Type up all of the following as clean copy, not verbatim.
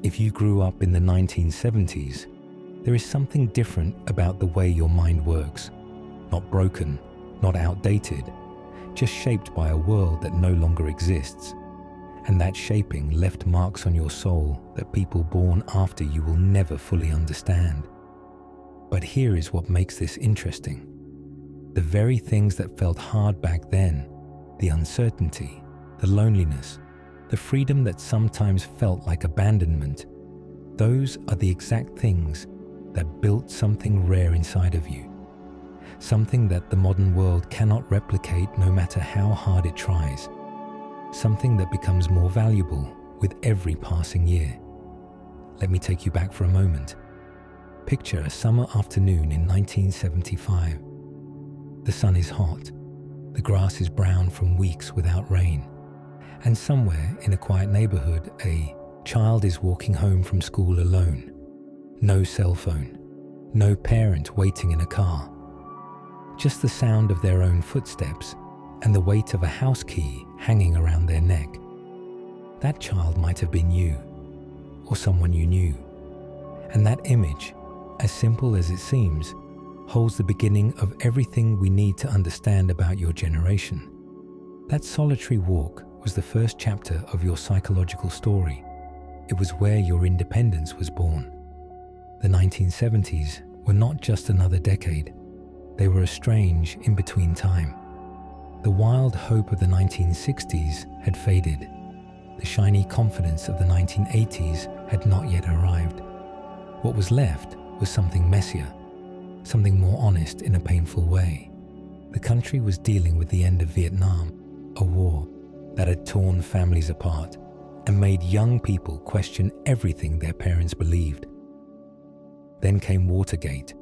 If you grew up in the 1970s, there is something different about the way your mind works. Not broken, not outdated, just shaped by a world that no longer exists. And that shaping left marks on your soul that people born after you will never fully understand. But here is what makes this interesting. The very things that felt hard back then, the uncertainty, the loneliness, the freedom that sometimes felt like abandonment, those are the exact things that built something rare inside of you. Something that the modern world cannot replicate no matter how hard it tries. Something that becomes more valuable with every passing year. Let me take you back for a moment. Picture a summer afternoon in 1975. The sun is hot, the grass is brown from weeks without rain, and somewhere in a quiet neighborhood, a child is walking home from school alone. No cell phone, no parent waiting in a car. Just the sound of their own footsteps and the weight of a house key hanging around their neck. That child might have been you, or someone you knew. And that image, as simple as it seems, holds the beginning of everything we need to understand about your generation. That solitary walk was the first chapter of your psychological story. It was where your independence was born. The 1970s were not just another decade. They were a strange in-between time. The wild hope of the 1960s had faded. The shiny confidence of the 1980s had not yet arrived. What was left was something messier, something more honest in a painful way. The country was dealing with the end of Vietnam, a war that had torn families apart and made young people question everything their parents believed. Then came Watergate,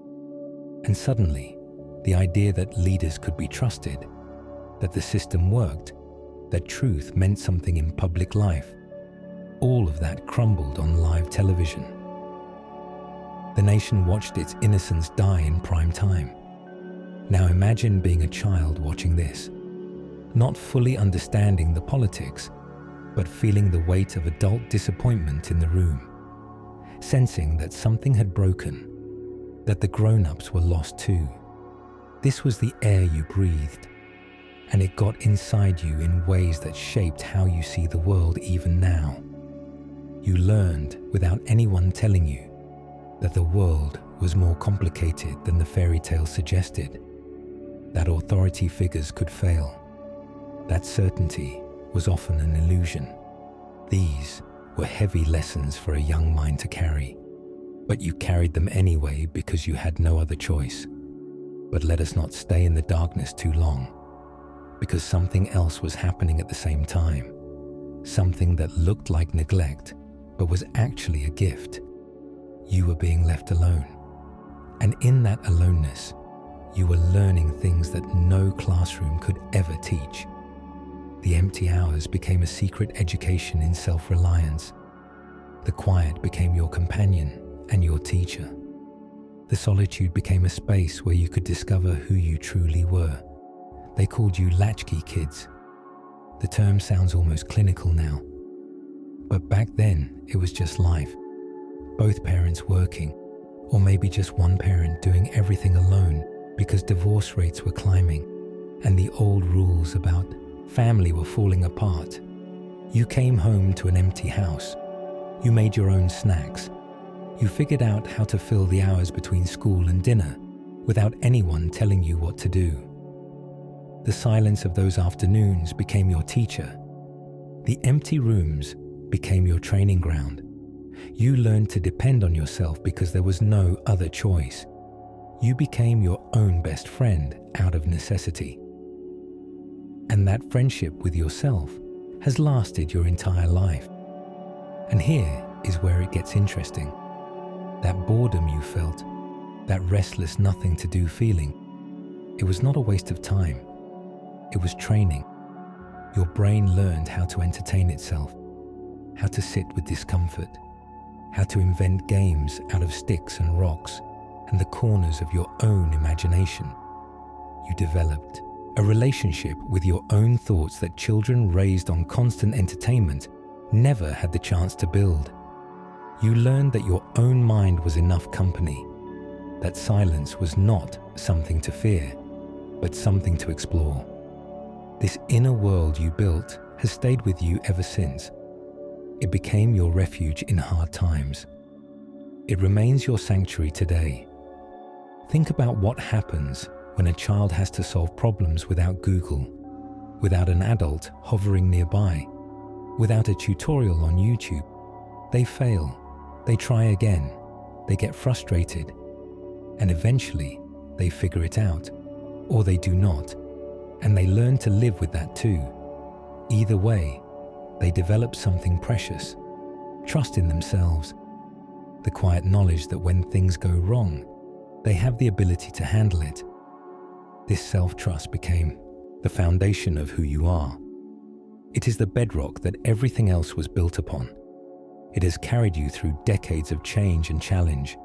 and suddenly, the idea that leaders could be trusted, that the system worked, that truth meant something in public life, all of that crumbled on live television. The nation watched its innocence die in prime time. Now imagine being a child watching this, not fully understanding the politics, but feeling the weight of adult disappointment in the room, sensing that something had broken, that the grown-ups were lost too. This was the air you breathed, and it got inside you in ways that shaped how you see the world even now. You learned without anyone telling you that the world was more complicated than the fairy tale suggested, that authority figures could fail, that certainty was often an illusion. These were heavy lessons for a young mind to carry, but you carried them anyway because you had no other choice. But let us not stay in the darkness too long, because something else was happening at the same time, something that looked like neglect, but was actually a gift. You were being left alone, and in that aloneness, you were learning things that no classroom could ever teach. The empty hours became a secret education in self-reliance. The quiet became your companion and your teacher. The solitude became a space where you could discover who you truly were. They called you latchkey kids. The term sounds almost clinical now. But back then, it was just life. Both parents working, or maybe just one parent doing everything alone because divorce rates were climbing and the old rules about family were falling apart. You came home to an empty house. You made your own snacks. You figured out how to fill the hours between school and dinner without anyone telling you what to do. The silence of those afternoons became your teacher. The empty rooms became your training ground. You learned to depend on yourself because there was no other choice. You became your own best friend out of necessity. And that friendship with yourself has lasted your entire life. And here is where it gets interesting. That boredom you felt, that restless nothing to do feeling, it was not a waste of time. It was training. Your brain learned how to entertain itself, how to sit with discomfort, how to invent games out of sticks and rocks and the corners of your own imagination. You developed a relationship with your own thoughts that children raised on constant entertainment never had the chance to build. You learned that your own mind was enough company, that silence was not something to fear, but something to explore. This inner world you built has stayed with you ever since. It became your refuge in hard times. It remains your sanctuary today. Think about what happens when a child has to solve problems without Google, without an adult hovering nearby, without a tutorial on YouTube. They fail, they try again, they get frustrated, and eventually they figure it out, or they do not, and they learn to live with that too. Either way, they develop something precious, trust in themselves, the quiet knowledge that when things go wrong, they have the ability to handle it. This self-trust became the foundation of who you are. It is the bedrock that everything else was built upon. It has carried you through decades of change and challenge.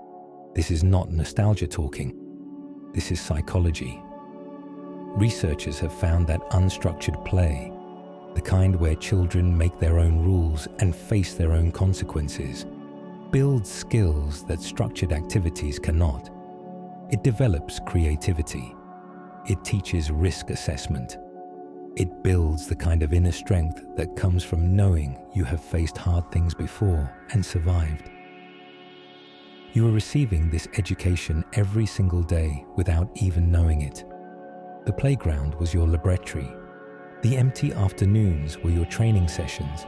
This is not nostalgia talking. This is psychology. Researchers have found that unstructured play, the kind where children make their own rules and face their own consequences, builds skills that structured activities cannot. It develops creativity. It teaches risk assessment. It builds the kind of inner strength that comes from knowing you have faced hard things before and survived. You are receiving this education every single day without even knowing it. The playground was your laboratory. The empty afternoons were your training sessions.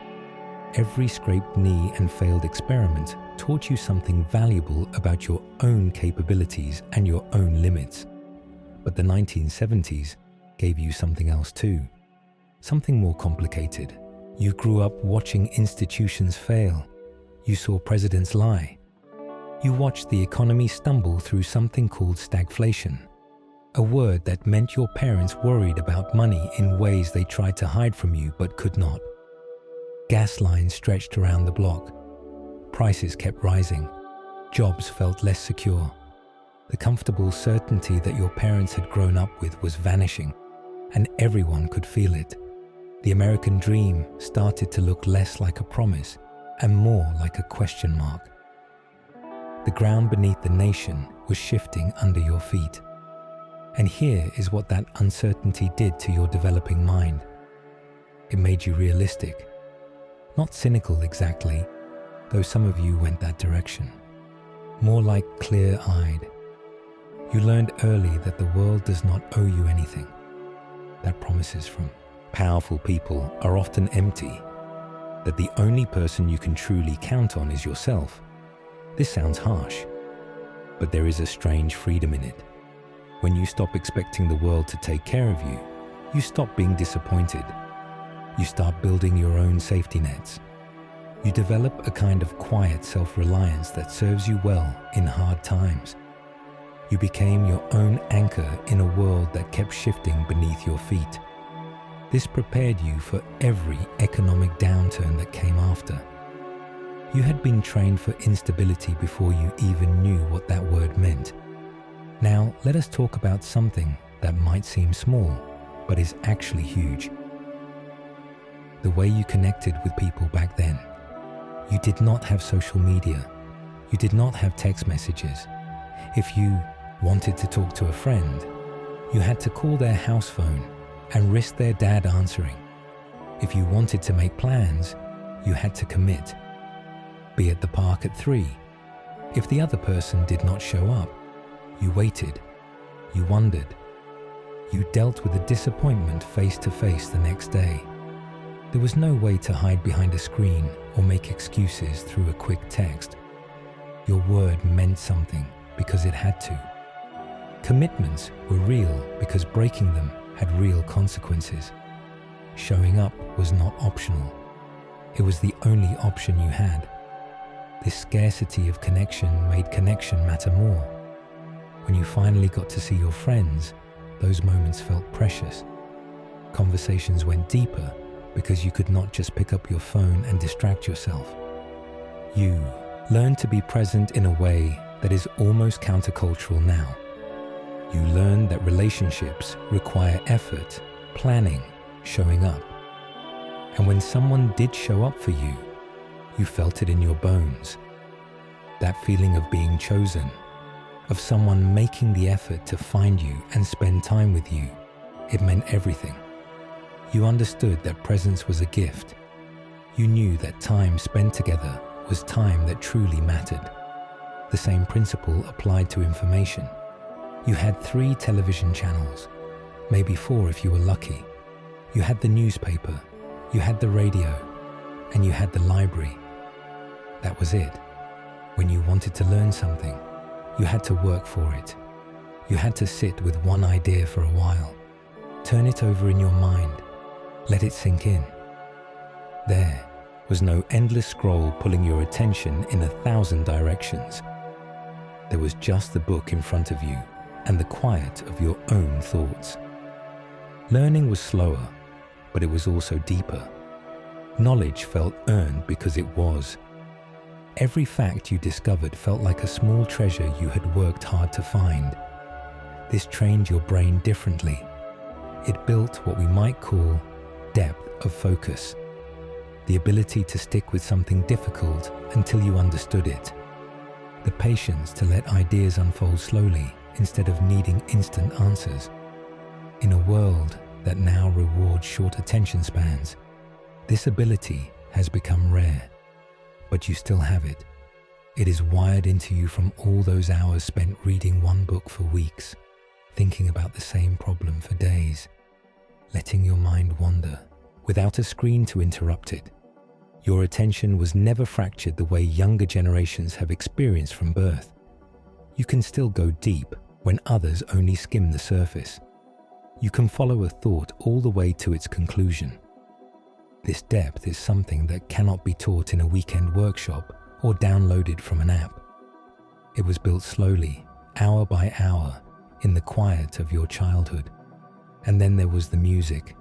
Every scraped knee and failed experiment taught you something valuable about your own capabilities and your own limits. But the 1970s gave you something else too, something more complicated. You grew up watching institutions fail. You saw presidents lie. You watched the economy stumble through something called stagflation, a word that meant your parents worried about money in ways they tried to hide from you but could not. Gas lines stretched around the block. Prices kept rising. Jobs felt less secure. The comfortable certainty that your parents had grown up with was vanishing, and everyone could feel it. The American dream started to look less like a promise and more like a question mark. The ground beneath the nation was shifting under your feet. And here is what that uncertainty did to your developing mind. It made you realistic. Not cynical exactly, though some of you went that direction. More like clear-eyed. You learned early that the world does not owe you anything. That promises from powerful people are often empty. That the only person you can truly count on is yourself. This sounds harsh, but there is a strange freedom in it. When you stop expecting the world to take care of you, you stop being disappointed. You start building your own safety nets. You develop a kind of quiet self-reliance that serves you well in hard times. You became your own anchor in a world that kept shifting beneath your feet. This prepared you for every economic downturn that came after. You had been trained for instability before you even knew what that word meant. Now, let us talk about something that might seem small, but is actually huge. The way you connected with people back then. You did not have social media. You did not have text messages. If you wanted to talk to a friend, you had to call their house phone and risk their dad answering. If you wanted to make plans, you had to commit. Be at the park at 3. If the other person did not show up, you waited, you wondered. You dealt with the disappointment face to face the next day. There was no way to hide behind a screen or make excuses through a quick text. Your word meant something because it had to. Commitments were real because breaking them had real consequences. Showing up was not optional. It was the only option you had. This scarcity of connection made connection matter more. When you finally got to see your friends, those moments felt precious. Conversations went deeper because you could not just pick up your phone and distract yourself. You learned to be present in a way that is almost countercultural now. You learned that relationships require effort, planning, showing up. And when someone did show up for you, you felt it in your bones. that feeling of being chosen, of someone making the effort to find you and spend time with you. It meant everything. You understood that presence was a gift. You knew that time spent together was time that truly mattered. The same principle applied to information. You had 3 television channels, maybe 4 if you were lucky. You had the newspaper, you had the radio, and you had the library. That was it. When you wanted to learn something, you had to work for it. You had to sit with one idea for a while, turn it over in your mind, let it sink in. There was no endless scroll pulling your attention in 1,000 directions. There was just the book in front of you and the quiet of your own thoughts. Learning was slower, but it was also deeper. Knowledge felt earned because it was. Every fact you discovered felt like a small treasure you had worked hard to find. This trained your brain differently. It built what we might call depth of focus, the ability to stick with something difficult until you understood it, the patience to let ideas unfold slowly instead of needing instant answers. In a world that now rewards short attention spans, this ability has become rare, but you still have it. It is wired into you from all those hours spent reading one book for weeks, thinking about the same problem for days, letting your mind wander without a screen to interrupt it. Your attention was never fractured the way younger generations have experienced from birth. You can still go deep when others only skim the surface. You can follow a thought all the way to its conclusion. This depth is something that cannot be taught in a weekend workshop or downloaded from an app. It was built slowly, hour by hour, in the quiet of your childhood. And then there was the music,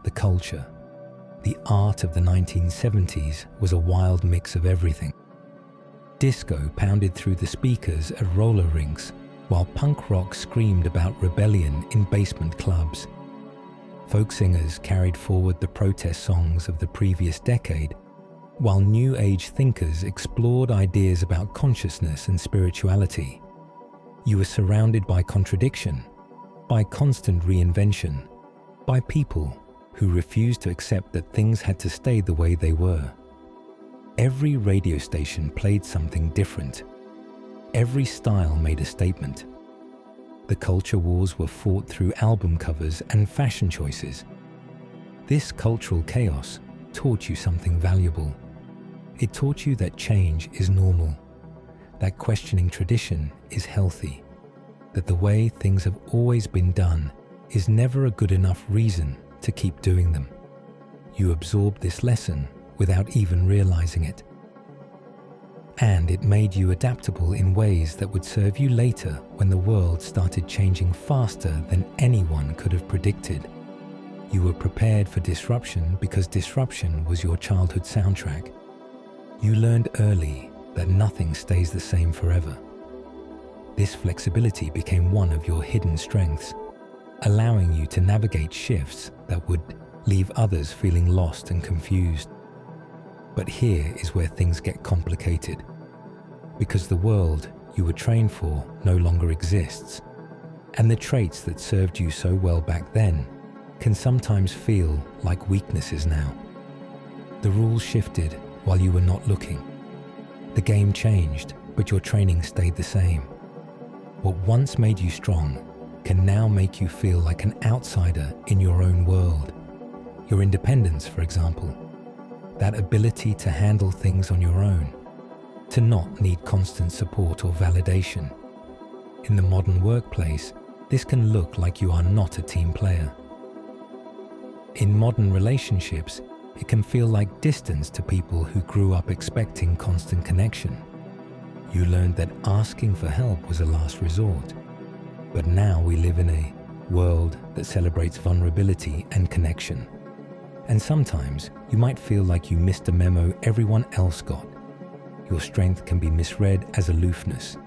the culture. The art of the 1970s was a wild mix of everything. Disco pounded through the speakers at roller rinks, while punk rock screamed about rebellion in basement clubs. Folk singers carried forward the protest songs of the previous decade, while New Age thinkers explored ideas about consciousness and spirituality. You were surrounded by contradiction, by constant reinvention, by people who refused to accept that things had to stay the way they were. Every radio station played something different. Every style made a statement. The culture wars were fought through album covers and fashion choices. This cultural chaos taught you something valuable. It taught you that change is normal, that questioning tradition is healthy, that the way things have always been done is never a good enough reason to keep doing them. You absorbed this lesson without even realizing it. And it made you adaptable in ways that would serve you later when the world started changing faster than anyone could have predicted. You were prepared for disruption because disruption was your childhood soundtrack. You learned early that nothing stays the same forever. This flexibility became one of your hidden strengths, allowing you to navigate shifts that would leave others feeling lost and confused. But here is where things get complicated, because the world you were trained for no longer exists, and the traits that served you so well back then can sometimes feel like weaknesses now. The rules shifted while you were not looking. The game changed, but your training stayed the same. What once made you strong can now make you feel like an outsider in your own world. Your independence, for example, that ability to handle things on your own, to not need constant support or validation. In the modern workplace, this can look like you are not a team player. In modern relationships, it can feel like distance to people who grew up expecting constant connection. You learned that asking for help was a last resort. But now we live in a world that celebrates vulnerability and connection. And sometimes you might feel like you missed a memo everyone else got. Your strength can be misread as aloofness.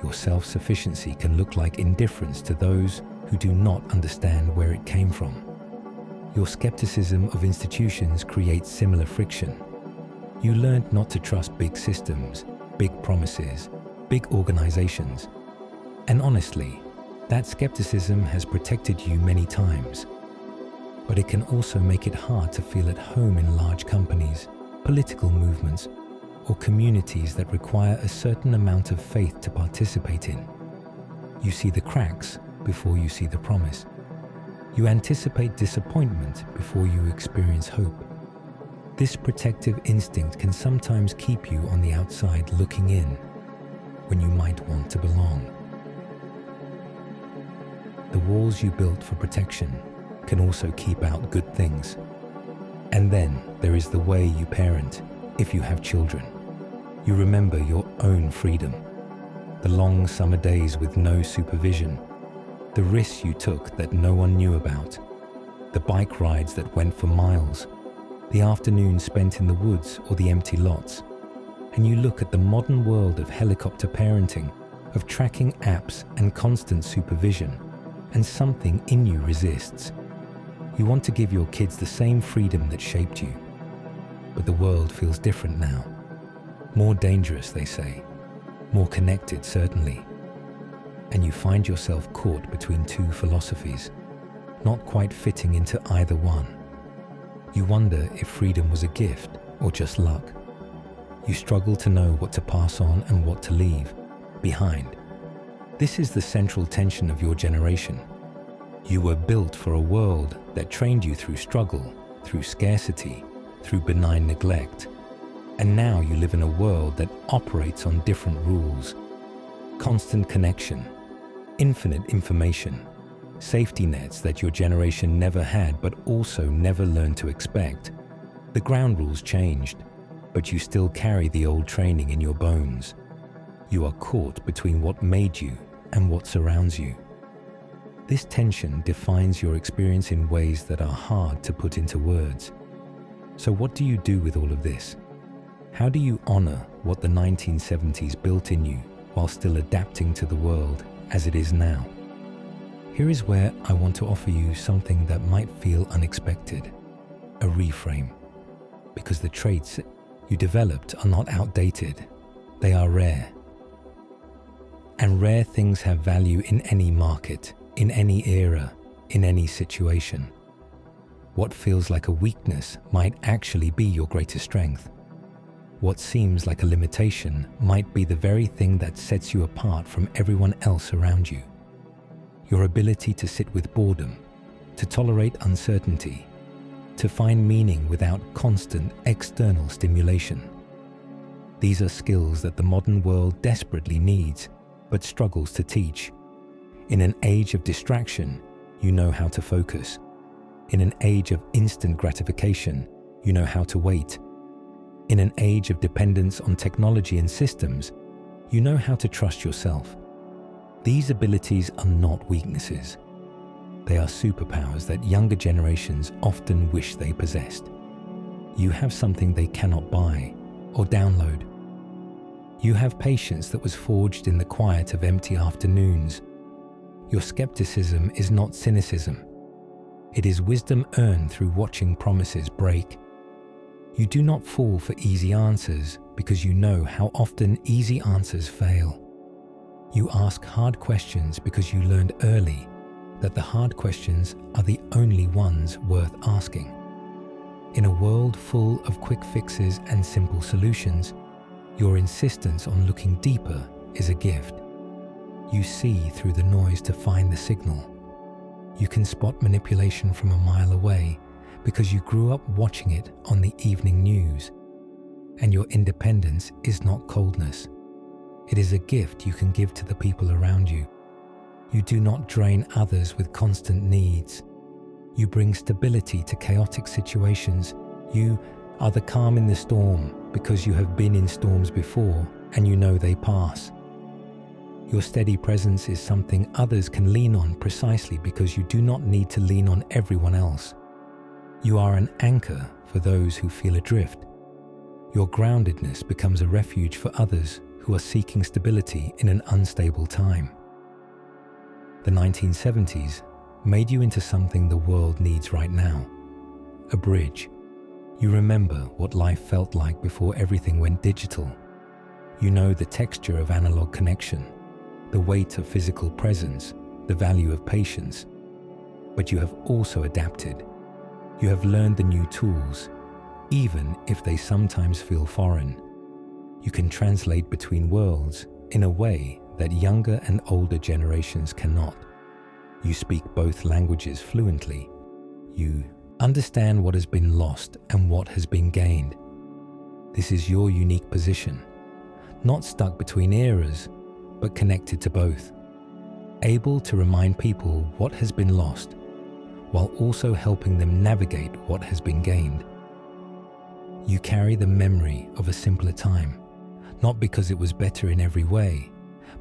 Your self-sufficiency can look like indifference to those who do not understand where it came from. Your skepticism of institutions creates similar friction. You learned not to trust big systems big promises, big organizations. And honestly, that skepticism has protected you many times. But it can also make it hard to feel at home in large companies, political movements, or communities that require a certain amount of faith to participate in. You see the cracks before you see the promise. You anticipate disappointment before you experience hope. This protective instinct can sometimes keep you on the outside looking in when you might want to belong. The walls you built for protection can also keep out good things. And then there is the way you parent if you have children. You remember your own freedom, the long summer days with no supervision, the risks you took that no one knew about, the bike rides that went for miles, the afternoons spent in the woods or the empty lots. And you look at the modern world of helicopter parenting, of tracking apps and constant supervision, and something in you resists. You want to give your kids the same freedom that shaped you. But the world feels different now. More dangerous, they say. More connected, certainly. And you find yourself caught between two philosophies, not quite fitting into either one. You wonder if freedom was a gift or just luck. You struggle to know what to pass on and what to leave behind. This is the central tension of your generation. You were built for a world that trained you through struggle, through scarcity, through benign neglect. And now you live in a world that operates on different rules. Constant connection, infinite information, safety nets that your generation never had but also never learned to expect. The ground rules changed, but you still carry the old training in your bones. You are caught between what made you and what surrounds you. This tension defines your experience in ways that are hard to put into words. So what do you do with all of this? How do you honor what the 1970s built in you while still adapting to the world as it is now? Here is where I want to offer you something that might feel unexpected, a reframe. Because the traits you developed are not outdated, they are rare. And rare things have value in any market, in any era, in any situation. What feels like a weakness might actually be your greatest strength. What seems like a limitation might be the very thing that sets you apart from everyone else around you. Your ability to sit with boredom, to tolerate uncertainty, to find meaning without constant external stimulation. These are skills that the modern world desperately needs, but struggles to teach. In an age of distraction, you know how to focus. In an age of instant gratification, you know how to wait. In an age of dependence on technology and systems, you know how to trust yourself. These abilities are not weaknesses. They are superpowers that younger generations often wish they possessed. You have something they cannot buy or download. You have patience that was forged in the quiet of empty afternoons. Your skepticism is not cynicism. It is wisdom earned through watching promises break. You do not fall for easy answers because you know how often easy answers fail. You ask hard questions because you learned early that the hard questions are the only ones worth asking. In a world full of quick fixes and simple solutions, your insistence on looking deeper is a gift. You see through the noise to find the signal. You can spot manipulation from a mile away because you grew up watching it on the evening news. And your independence is not coldness. It is a gift you can give to the people around you. You do not drain others with constant needs. You bring stability to chaotic situations. You are the calm in the storm because you have been in storms before and you know they pass. Your steady presence is something others can lean on precisely because you do not need to lean on everyone else. You are an anchor for those who feel adrift. Your groundedness becomes a refuge for others who are seeking stability in an unstable time. The 1970s made you into something the world needs right now, a bridge. You remember what life felt like before everything went digital. You know the texture of analog connection, the weight of physical presence, the value of patience. But you have also adapted. You have learned the new tools, even if they sometimes feel foreign. You can translate between worlds in a way that younger and older generations cannot. You speak both languages fluently. You understand what has been lost and what has been gained. This is your unique position, not stuck between eras, but connected to both, able to remind people what has been lost, while also helping them navigate what has been gained. You carry the memory of a simpler time, not because it was better in every way,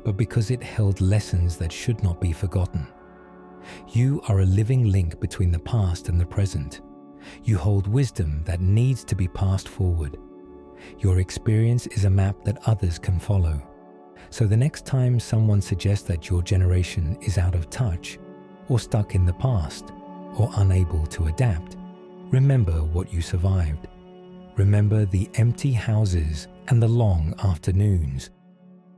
but because it held lessons that should not be forgotten. You are a living link between the past and the present. You hold wisdom that needs to be passed forward. Your experience is a map that others can follow. So the next time someone suggests that your generation is out of touch, or stuck in the past, or unable to adapt, remember what you survived. Remember the empty houses and the long afternoons.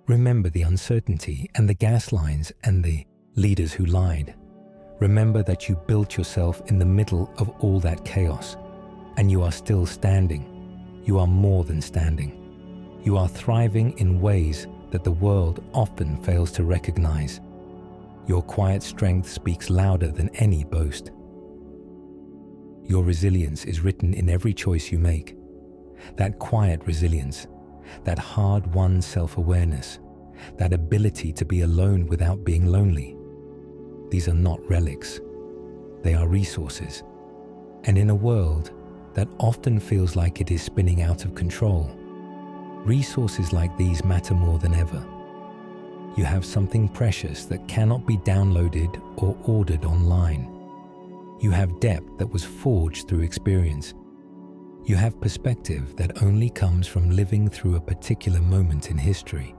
Remember the uncertainty and the gas lines and the leaders who lied. Remember that you built yourself in the middle of all that chaos, and you are still standing. You are more than standing. You are thriving in ways that the world often fails to recognize. Your quiet strength speaks louder than any boast. Your resilience is written in every choice you make. That quiet resilience, that hard-won self-awareness, that ability to be alone without being lonely. These are not relics. They are resources. And in a world that often feels like it is spinning out of control, resources like these matter more than ever. You have something precious that cannot be downloaded or ordered online. You have depth that was forged through experience. You have perspective that only comes from living through a particular moment in history.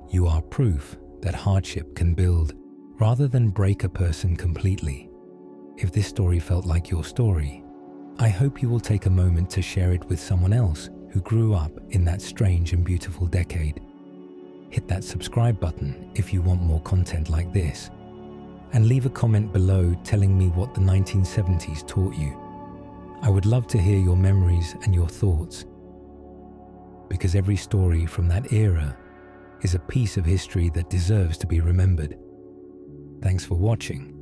You are proof that hardship can build rather than break a person completely. If this story felt like your story, I hope you will take a moment to share it with someone else who grew up in that strange and beautiful decade. Hit that subscribe button if you want more content like this, and leave a comment below telling me what the 1970s taught you. I would love to hear your memories and your thoughts, because every story from that era is a piece of history that deserves to be remembered. Thanks for watching,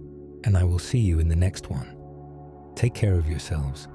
and I will see you in the next one. Take care of yourselves.